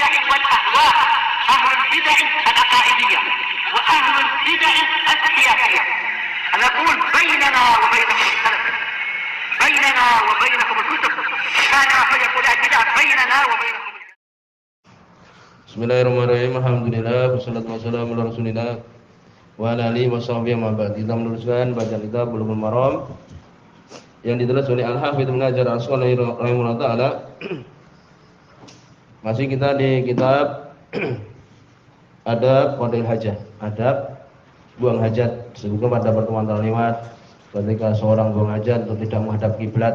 البدع والأهواء، أهل البدع العقائدية وأهل البدع السياسية. نقول بيننا وبينكم السلف، بيننا وبينكم الكتب، كان فيقول البدع بيننا وبينكم. Bismillahirrahmanirrahim. Alhamdulillah wassalatu wassalamu ala Rasulillah wa ala alihi washabbihi wa ba'd. Kita meneruskan bacaan kitab Bulughul Maram yang ditulis oleh Al-Hafidz Ibnu Hajar Al-Asqalani rahimahullah taala. Masih kita di kitab Adab Qada'il Hajah, adab buang hajat. Sebutkan pada pertemuan terlewat ketika seorang buang hajat untuk tidak menghadap kiblat,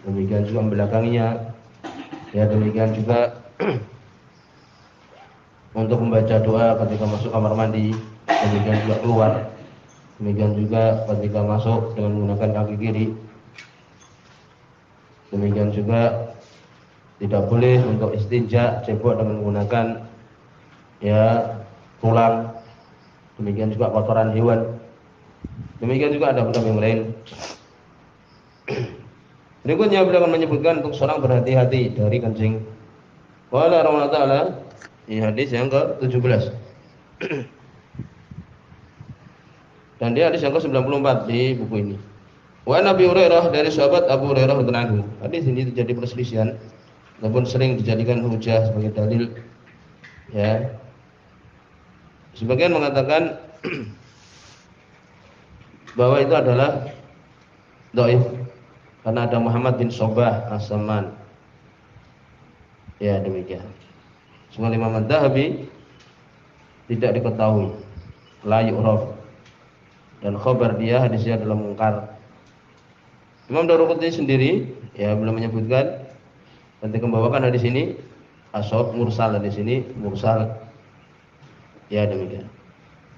demikian juga membelakanginya. Ya, demikian juga untuk membaca doa ketika masuk kamar mandi, demikian juga keluar, demikian juga ketika masuk dengan menggunakan kaki kiri, demikian juga tidak boleh untuk istinja cebok dengan menggunakan tulang, demikian juga kotoran hewan, demikian juga ada adab yang lain. Berikutnya beliau akan menyebutkan untuk seorang berhati-hati dari kencing. Qala rahimahullah taala, ini hadis yang ke-17. Dan dia hadis yang ke-94 di buku ini. Wa Nabi Hurairah, dari sahabat Abu Hurairah radhiyallahu anhu. Hadis ini terjadi perselisihan ataupun sering dijadikan hujah sebagai dalil. Ya. Sebagian mengatakan bahwa itu adalah dhaif karena ada Muhammad bin Sobah As-Samman. Ya, demikian. Semua Imam Adz-Dzahabi tidak diketahui, la yu'raf, dan khabar dia hadisnya adalah mungkar. Imam Daruqutni sendiri belum menyebutkan ketika membawakan hadis ini ashab mursal, hadis ini mursal. Ya, demikian.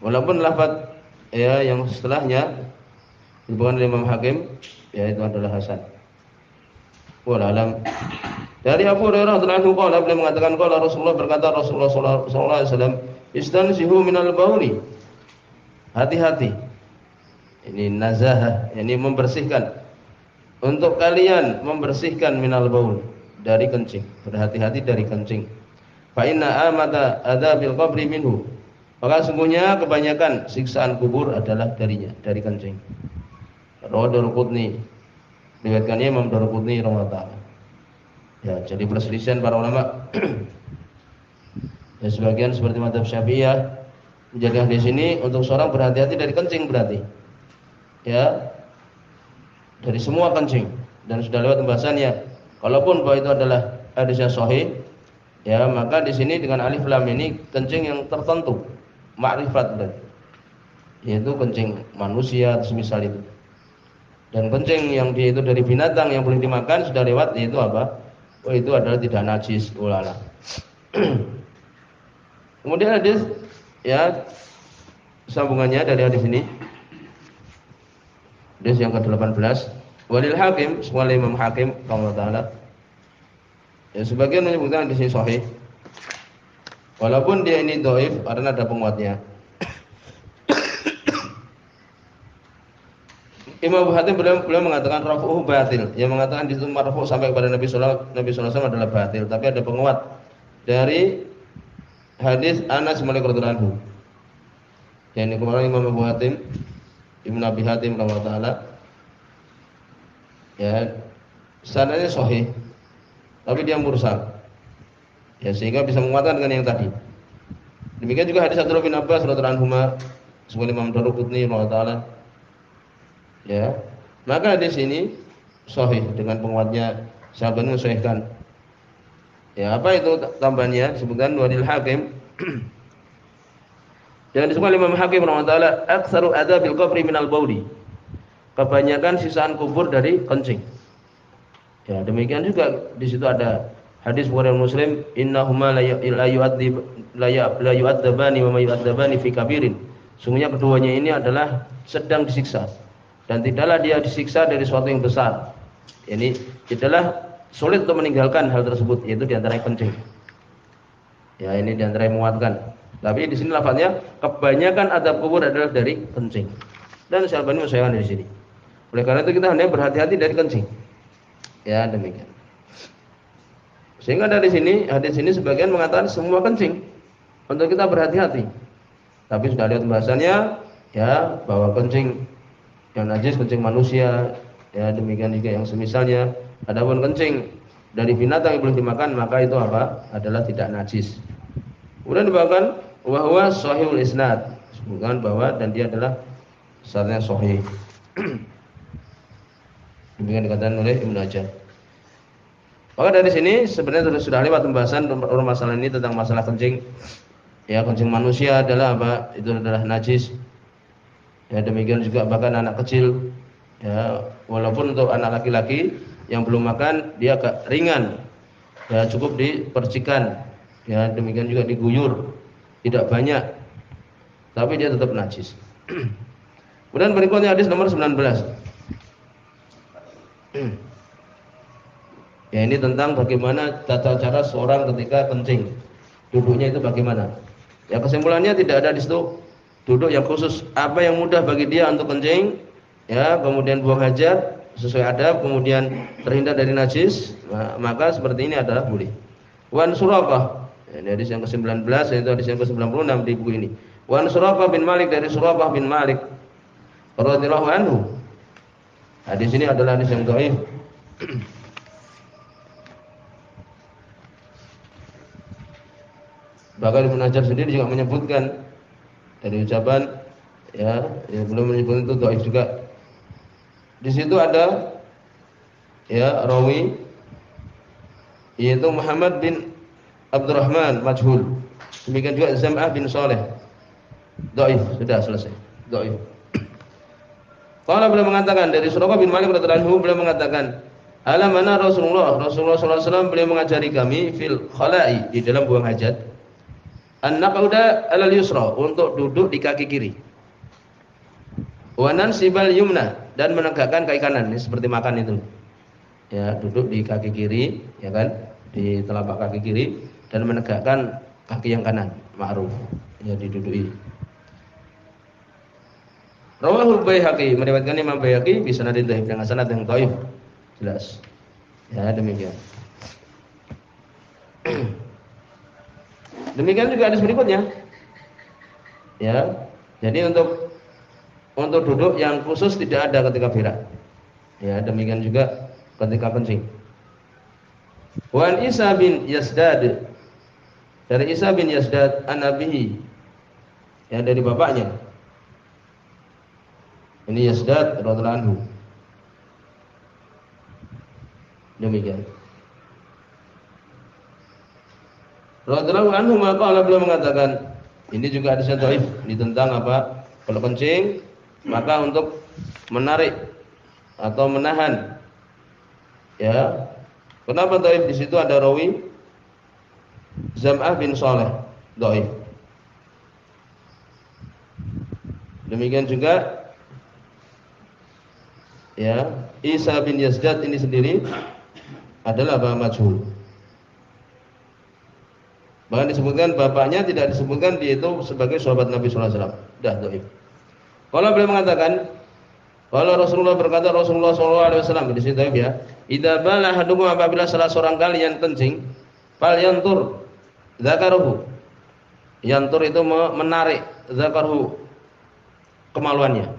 Walaupun lafaz yang setelahnya disebutkan oleh Imam Hakim itu adalah hasan. Wallahu a'lam. Dari Abu Hurairah radhiyallahu anhu beliau mengatakan qala Rasulullah, berkata Rasulullah sallallahu alaihi wasallam, istanzihu minal bauli. Hati-hati. Ini nazahah, yakni membersihkan. Untuk kalian membersihkan minal baul, dari kencing. Berhati-hati dari kencing. Fa inna amata adzabil qabri minhu. Maka sungguhnya kebanyakan siksaan kubur adalah darinya, dari kencing. Rawahu Daruqutni. Riwayatkannya Imam Daruqutni rahimahullah. Ya, jadi perselisihan para ulama. Ya, sebagian seperti mazhab Syafi'iyah menjadikan di sini untuk seorang berhati-hati dari kencing, berarti ya dari semua kencing, dan sudah lewat pembahasannya. Kalaupun bahwa itu adalah hadis yang sahih, ya maka di sini dengan alif lam ini kencing yang tertentu, ma'rifat berarti, yaitu kencing manusia semisal itu. Dan kencing yang dia itu dari binatang yang boleh dimakan sudah lewat, yaitu apa? Oh, itu adalah tidak najis, ulala. Kemudian hadis sambungannya dari hadis ini. Hadis yang ke-18, walil Hakim, semua Imam Hakim rahimahullah taala. Ya, sebagian menyebutkan hadis ini sahih. Walaupun dia ini dhaif karena ada penguatnya. Imam Abu Hatim beliau mengatakan rafu'uhu batil, yang mengatakan di situ marfu' sampai kepada Nabi sallallahu alaihi wasallam adalah batil, tapi ada penguat dari hadis Anas radhiyallahu anhu. Yang dikeluarkan Imam Abu Hatim, Ibnu Abi Hatim rahimahullah taala. Ya, sanadnya sahih, tapi dia mursal. Ya, sehingga bisa menguatkan dengan yang tadi. Demikian juga hadis Abdullah bin Abbas radhiyallahu anhu, sebagai Imam Daruqutni rahimahullah taala. Ya, maka di sini sahih dengan penguatnya, sahabat mensahihkan. Ya, apa itu tambahannya? Disebutkan walil Hakim. Jangan disebutkan Imam Hakim rahimahullah taala, aktsaru adabil qabri minal bauli. Kebanyakan sisaan kubur dari kencing. Ya, demikian juga di situ ada hadis Bukhari Muslim, innahuma la yu'adzabani wa ma yu'adzabani fi kabirin. Sungguhnya keduanya ini adalah sedang disiksa, dan tidaklah dia disiksa dari sesuatu yang besar. Ini tidaklah sulit untuk meninggalkan hal tersebut, yaitu diantara yang kencing. Ya, ini diantara yang menguatkan. Tapi di sini lafaznya kebanyakan adab kubur adalah dari kencing. Dan Syalbani mensahihkan di sini. Oleh karena itu kita hendaknya berhati-hati dari kencing. Ya, demikian. Sehingga dari sini hadis ini sebagian mengatakan semua kencing untuk kita berhati-hati. Tapi sudah lihat pembahasannya ya, bahwa kencing yang najis kencing manusia, ya demikian juga yang semisalnya. Adapun kencing dari binatang yang belum dimakan maka itu apa? Adalah tidak najis. Kemudian dibawakan wa huwa sahihul isnad, disebutkan bahwa dan dia adalah sanadnya sahih. Demikian dikatakan oleh Ibnu Hajar. Maka dari sini sebenarnya sudah lewat pembahasan masalah ini tentang masalah kencing. Ya, kencing manusia adalah apa? Itu adalah najis. Ya, demikian juga bahkan anak kecil. Ya, walaupun untuk anak laki-laki yang belum makan dia agak ringan. Ya, cukup dipercikan. Ya, demikian juga diguyur. Tidak banyak. Tapi dia tetap najis. Kemudian berikutnya hadis nomor 19. Ya, ini tentang bagaimana tata cara seorang ketika kencing. Duduknya itu bagaimana? Ya, kesimpulannya tidak ada di situ duduk yang khusus. Apa yang mudah bagi dia untuk kencing, ya, kemudian buang hajat sesuai adab, kemudian terhindar dari najis, maka seperti ini adalah boleh. Wan Suraqah, ini hadis yang ke-19, yaitu hadis yang ke-96 di buku ini. Wan Suraqah bin Malik, dari Suraqah bin Malik radhiyallahu anhu. Hadis ini adalah hadis yang dhaif. Bahkan Ibnu Hajar sendiri juga menyebutkan dari ucapan ya, yang belum menyebut itu dhaif juga. Di situ ada ya rawi yaitu Muhammad bin Abdurrahman majhul. Demikian juga Zam'ah bin Saleh. Dhaif, sudah selesai. Dhaif. Qala beliau mengatakan dari Suraqah bin Malik radhiyallahu anhu, beliau mengatakan, "Alamana Rasulullah sallallahu alaihi wasallam beliau mengajari kami fil khala'i, di dalam buang hajat, an-naqauda 'alal yusra, untuk duduk di kaki kiri. Wa nansibal yumna, dan menegakkan kaki kanan." Ini seperti makan itu. Ya, duduk di kaki kiri, ya kan? Di telapak kaki kiri dan menegakkan kaki yang kanan, ma'ruf. Ya, diduduki. Rawahul Baihaqi, meriwayatkan Imam Baihaqi bi sanadin dhaif, dengan sanad yang dhaif. Jelas. Ya, demikian. Demikian juga hadis berikutnya. Ya. Jadi untuk duduk yang khusus tidak ada ketika berak. Ya, demikian juga ketika kencing. Wan Isa bin Yazdad, dari Isa bin Yazdad an abihi, ya dari bapaknya. Ini Yazdad radhiyallahu anhu. Demikian. Radhiyallahu anhu, maka beliau mengatakan, ini juga hadisnya dhaif, ini tentang apa? Kalau kencing maka untuk menarik atau menahan. Ya. Kenapa dhaif? Di situ ada rawi Zam'ah bin Saleh, dhaif. Demikian juga ya, Isa bin Yazdad ini sendiri adalah majhul. Bahkan disebutkan bapaknya tidak disebutkan dia itu sebagai sahabat Nabi sallallahu alaihi wasallam. Dah dhaif. Kalau beliau mengatakan, kalau Rasulullah berkata, Rasulullah sallallahu alaihi wasallam, di situ ya, idza bala ahadukum, apabila salah seorang kalian kencing, fal yantur dzakaruhu. Yantur itu menarik dzakaruhu, kemaluannya.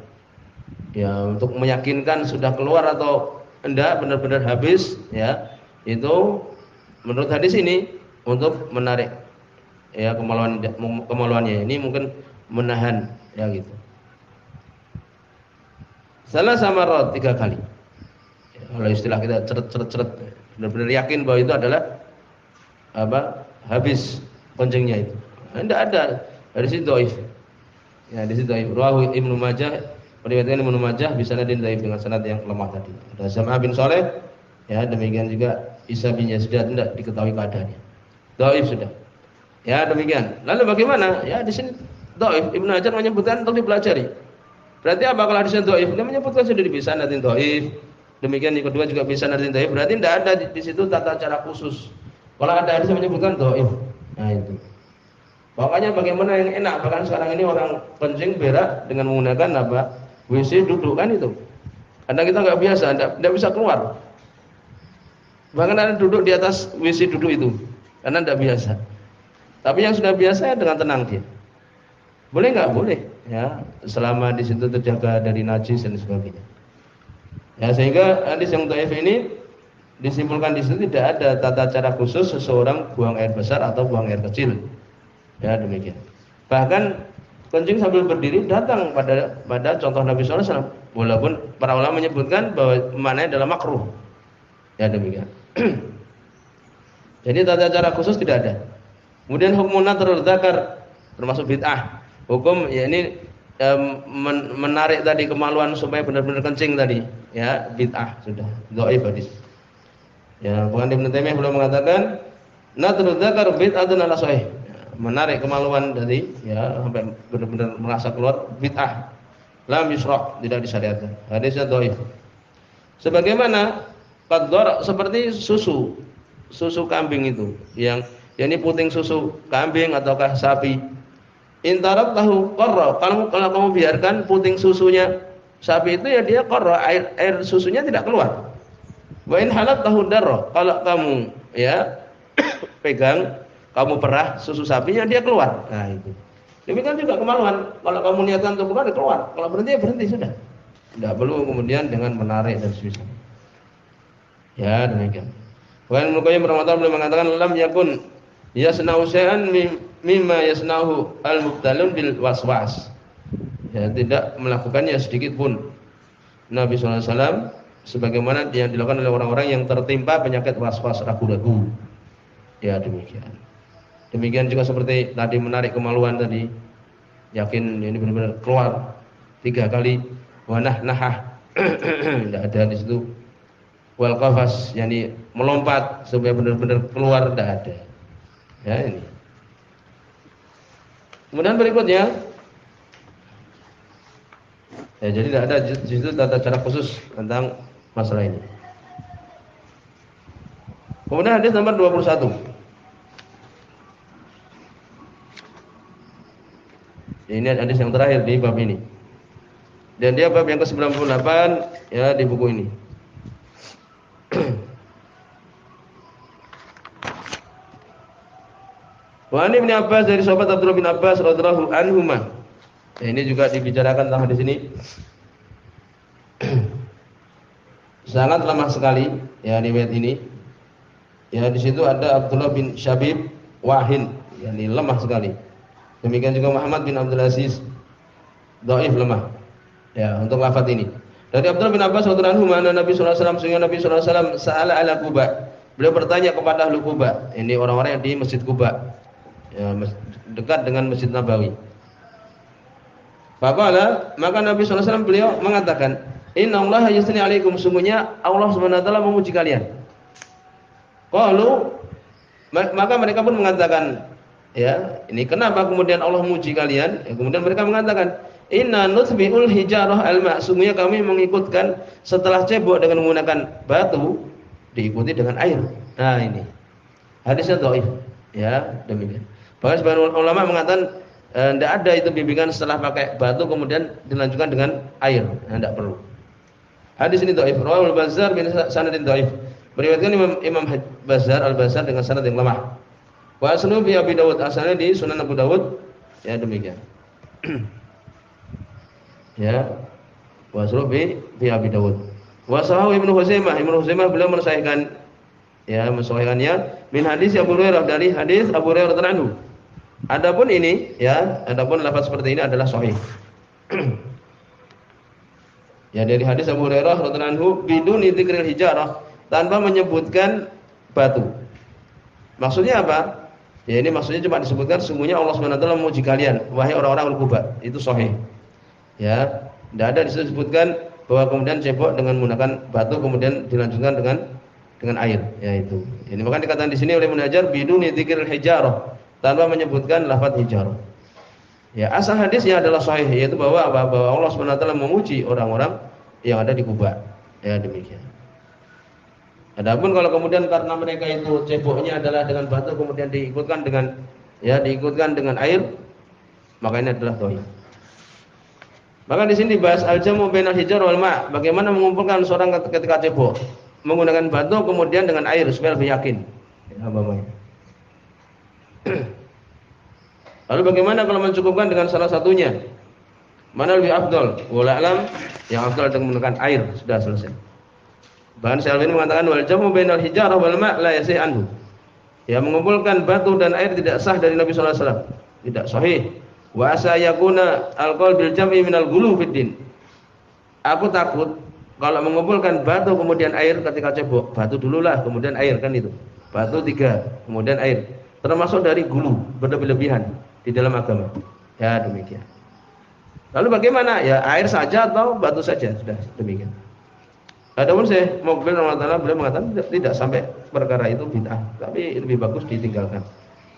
Ya, untuk meyakinkan sudah keluar atau enggak, benar-benar habis, ya. Itu menurut hadis ini untuk menarik ya kemaluannya. Ini mungkin menahan, ya gitu. Salah sama rot 3 kali. Ya, kalau istilah kita ceret, benar-benar yakin bahwa itu adalah apa? Habis kencingnya itu. Enggak ada. Dari situ dhaif. Ya, di situ dhaif. Rawahu Ibnu Majah, meriwayatkan Ibnu Majah bisa sanadin dhaif, dengan sanad yang lemah tadi. Ada Zam'ah bin Saleh, ya, demikian juga Isa bin Yazdad, tidak diketahui keadaannya. Dhaif sudah. Ya, demikian. Lalu bagaimana? Ya, di sini dhaif. Ibnu Hajar menyebutkan untuk dipelajari. Berarti apa kalau hadisnya dhaif? Dia menyebutkan sendiri bisa sanadin dhaif. Demikian yang kedua juga bisa sanadin dhaif. Berarti tidak ada di situ tata cara khusus. Kalau ada hadis yang menyebutkan dhaif. Nah, itu. Makanya bagaimana yang enak, bahkan sekarang ini orang kencing berak dengan menggunakan apa? WC duduk kan itu. Karena kita nggak biasa, tidak bisa keluar. Bahkan ada duduk di atas WC duduk itu karena tidak biasa. Tapi yang sudah biasa dengan tenang dia. Boleh nggak? Boleh. Ya, selama di situ terjaga dari najis dan sebagainya. Ya, sehingga hadis yang dhaif ini disimpulkan di situ tidak ada tata cara khusus seseorang buang air besar atau buang air kecil. Ya, demikian. Bahkan kencing sambil berdiri datang pada contoh Nabi SAW. Walaupun para ulama menyebutkan bahwa maknanya adalah makruh. Ya, demikian. Jadi tata cara khusus tidak ada. Kemudian hukum natrul dzakar termasuk bid'ah. Hukum ya ini menarik tadi kemaluan supaya benar-benar kencing tadi, ya bid'ah sudah. Dhaif hadis. Ya, bukan Ibnu Taimiyah belum mengatakan natrul dzakar bid'atun ala sahih. Menarik kemaluan tadi ya sampai benar-benar merasa keluar bid'ah. Lam yusra' tidak disyariatkan. Hadisnya dhaif. Sebagaimana qadar seperti susu kambing itu yang ini puting susu kambing ataukah sapi. Intarat tahu qarra. Kalau kamu biarkan puting susunya sapi itu ya dia qarra, air susunya tidak keluar. Wa in halat tahu darra. Kalau kamu ya pegang, kamu perah susu sapinya dia keluar. Nah itu. Demikian juga kemaluan. Kalau kamu niatkan untuk keluar, kalau berhenti ya berhenti sudah. Tidak perlu kemudian dengan menarik dan sebagainya. Ya demikian. Bahkan Ibnu Qayyim rahimahullah beliau mengatakan lam yakun yasna'u syai'an mimma yasna'uhu al-mubtalun bil waswas. Ya, tidak melakukannya sedikit pun Nabi SAW sebagaimana yang dilakukan oleh orang-orang yang tertimpa penyakit waswas ragu-ragu. Ya demikian. Demikian juga seperti tadi menarik kemaluan tadi. Yakin ini benar-benar keluar 3 kali wanah-nahah. Tidak ada di situ. Wal qafas yakni melompat supaya benar-benar keluar tidak ada. Ya ini. Kemudian berikutnya ya jadi tidak ada di situ tata cara khusus tentang masalah ini. Kemudian hadis nomor 21. Ini hadis yang terakhir di bab ini. Dan dia bab yang ke-98 ya di buku ini. Wa an Ibnu Abbas dari sahabat Abdullah bin Abbas radhiyallahu anhuma. Ya, ini juga dibicarakan tentang di sini. Sangat lemah sekali ya riwayat ini. Ya di situ ada Abdullah bin Syabib Wahin, yakni lemah sekali. Demikian juga Muhammad bin Abdul Aziz dhaif lemah. Ya, untuk lafaz ini. Dari Abdullah bin Abbas radhiyallahu anhu Nabi sallallahu alaihi wasallam sehingga Nabi sallallahu alaihi wasallam sa'ala ala Quba. Beliau bertanya kepada ahli Quba. Ini orang-orang yang di Masjid Quba. Ya, dekat dengan Masjid Nabawi. Maka Nabi sallallahu alaihi wasallam beliau mengatakan, "Innallaha yusni 'alaikum." Sungguhnya Allah Subhanahu wa taala memuji kalian. Qalu maka mereka pun mengatakan, ya, ini kenapa kemudian Allah memuji kalian? Ya, kemudian mereka mengatakan, "Inna nutbi'ul hijarah al-ma'." Sungguhnya kami mengikutkan setelah cebok dengan menggunakan batu diikuti dengan air. Nah, ini. Hadisnya dhaif. Ya, demikian. Bahkan sebagian ulama mengatakan tidak ada itu bimbingan setelah pakai batu kemudian dilanjutkan dengan air. Tidak perlu. Hadis ini dhaif. Rawahul Bazzar bin sanadin dhaif. Beriwayatkan Imam Bazzar al-Bazzar dengan sanad yang lemah. Wa aslu bi Abi Dawud, asalnya di Sunan Abu Dawud. Ya demikian. Ya. Wa aslu bi Abi Dawud. Wa sahahu Ibnu Huzaimah. Ibnu Huzaimah beliau mensahihkan ya mensahihkannya min hadis Abu Hurairah dari hadis Abu Hurairah radhiyallahu anhu. Adapun ini ya, adapun lafaz seperti ini adalah sahih. Ya dari hadis Abu Hurairah radhiyallahu anhu biduni dzikril hijarah, tanpa menyebutkan batu. Maksudnya apa? Ya ini maksudnya cuma disebutkan sungguhnya Allah Subhanahu wa taala memuji kalian wahai orang-orang Al-Quba. Itu sahih. Ya, tidak ada disebutkan bahwa kemudian cebok dengan menggunakan batu kemudian dilanjutkan dengan air, ya itu. Ini bahkan dikatakan di sini oleh Ibnu Hajar biduni dzikril hijarah, tanpa menyebutkan lafaz hijarah. Ya, asal hadisnya adalah sahih, yaitu bahwa Allah Subhanahu wa taala memuji orang-orang yang ada di Quba. Ya demikian. Adapun kalau kemudian karena mereka itu ceboknya adalah dengan batu kemudian diikutkan dengan air, maka ini adalah dhaif. Maka di sini dibahas al-jamu bainal hijar wal ma', bagaimana mengumpulkan seorang ketika cebok. menggunakan batu kemudian dengan air supaya lebih yakin. Ya, lalu bagaimana kalau mencukupkan dengan salah satunya? Mana lebih afdal? Wallahu a'lam, yang afdal dengan menggunakan air, sudah selesai. Bahkan Syalbani mengatakan wal jamu bainal hijarah wal ma' la yasih anhu. Ya, mengumpulkan batu dan air tidak sah dari Nabi sallallahu alaihi wasallam. Tidak sahih. Wa asa yakuna alqaul bil jam'i minal ghulu fid din. Aku takut kalau mengumpulkan batu kemudian air ketika cebok, batu dululah kemudian air, kan itu. Batu 3, kemudian air. Termasuk dari gulu, berlebih-lebihan di dalam agama. Ya, demikian. Lalu bagaimana? Ya, air saja atau batu saja, sudah demikian. Adapun Syekh Muqbil rahimahullah beliau mengatakan tidak sampai perkara itu bid'ah, tapi lebih bagus ditinggalkan.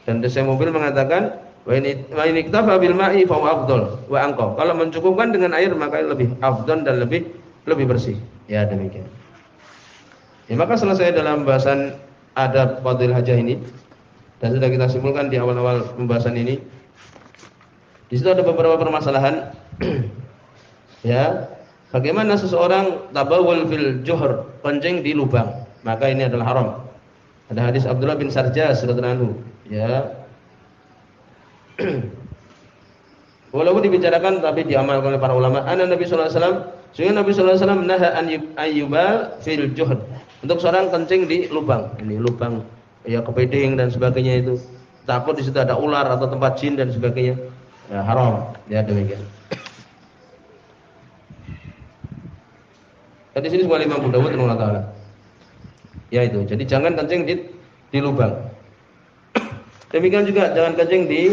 Dan Syekh Muqbil mengatakan wa in iktafa bil ma'i fa afdal wa anqa. Kalau mencukupkan dengan air maka lebih afdal dan lebih bersih. Ya, demikian. Ya, maka selesai dalam pembahasan adab fadhil hajah ini dan sudah kita simpulkan di awal-awal pembahasan ini. Di situ ada beberapa permasalahan. Ya. Bagaimana seseorang tabawul fil juhur, kencing di lubang, maka ini adalah haram. Ada hadis Abdullah bin Sarjas radhiyallahu anhu, ya. Walaupun dibicarakan tapi diamalkan oleh para ulama. Anna Nabi sallallahu alaihi wasallam, sehingga Nabi sallallahu alaihi wasallam naha an ayyubal fil juhur. Untuk seorang kencing di lubang, ini lubang ya kepiting dan sebagainya itu. Takut di situ ada ular atau tempat jin dan sebagainya. Ya, haram. Ya, demikian. Di sini semua Imam Abu Dawud rahimahullah taala. Ya itu. Jadi jangan kencing di lubang. Demikian juga jangan kencing di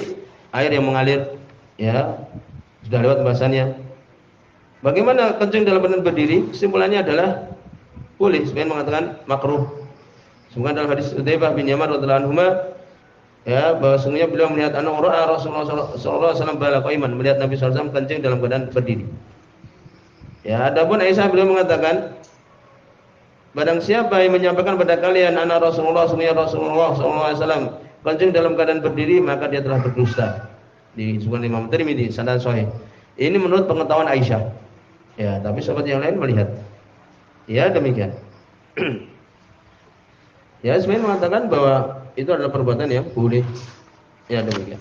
air yang mengalir. Ya. Sudah lewat pembahasannya. Bagaimana kencing dalam keadaan berdiri? Kesimpulannya adalah boleh. Sebagian mengatakan makruh. Semoga dalam hadis Utsaibbah bin Yaman radhiyallahu anhu, ya, bahwa sungguhnya beliau melihat anak Rasulullah sallallahu alaihi wasallam bala qaiman, melihat Nabi sallallahu alaihi wasallam kencing dalam keadaan berdiri. Ya, adapun Aisyah beliau mengatakan, barang siapa yang menyampaikan pada kalian anak Rasulullah sallallahu alaihi wasallam kencing dalam keadaan berdiri, maka dia telah berdusta. Disebutkan Imam Tirmidzi sanad sahih. Ini menurut pengetahuan Aisyah. Ya, tapi sahabat yang lain melihat. Ya, demikian. Ya, sebenarnya mengatakan bahwa itu adalah perbuatan yang boleh. Ya, demikian.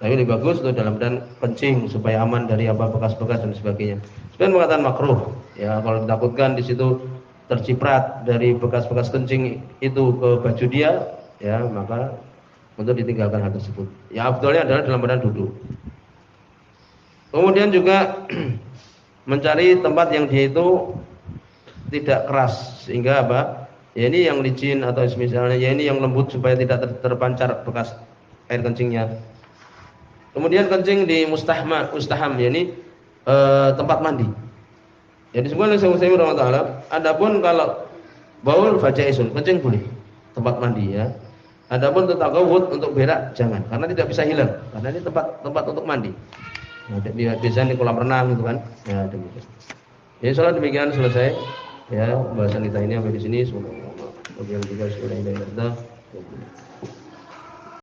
Tapi lebih bagus itu dalam keadaan kencing supaya aman dari apa bekas-bekas dan sebagainya. Sebenarnya mengatakan makruh. Ya, kalau ditakutkan di situ terciprat dari bekas-bekas kencing itu ke baju dia, ya, maka untuk ditinggalkan hal tersebut. Ya, afdalnya adalah dalam keadaan duduk. Kemudian juga mencari tempat yang dia itu tidak keras sehingga apa? Ya, ini yang licin atau misalnya ya ini yang lembut supaya tidak terpancar bekas air kencingnya. Kemudian kencing di mustaham, yakni tempat mandi. Jadi sebenarnya saya rahmatullah. Adapun kalau baul fajaisun, kencing boleh tempat mandi ya. Adapun tatagawud untuk berak jangan, karena tidak bisa hilang. Karena ini tempat untuk mandi. Nah, biasanya di kolam renang gitu kan. Ya, demikian. Jadi insyaallah demikian selesai ya pembahasan kita ini sampai di sini. Semoga Allah juga sudah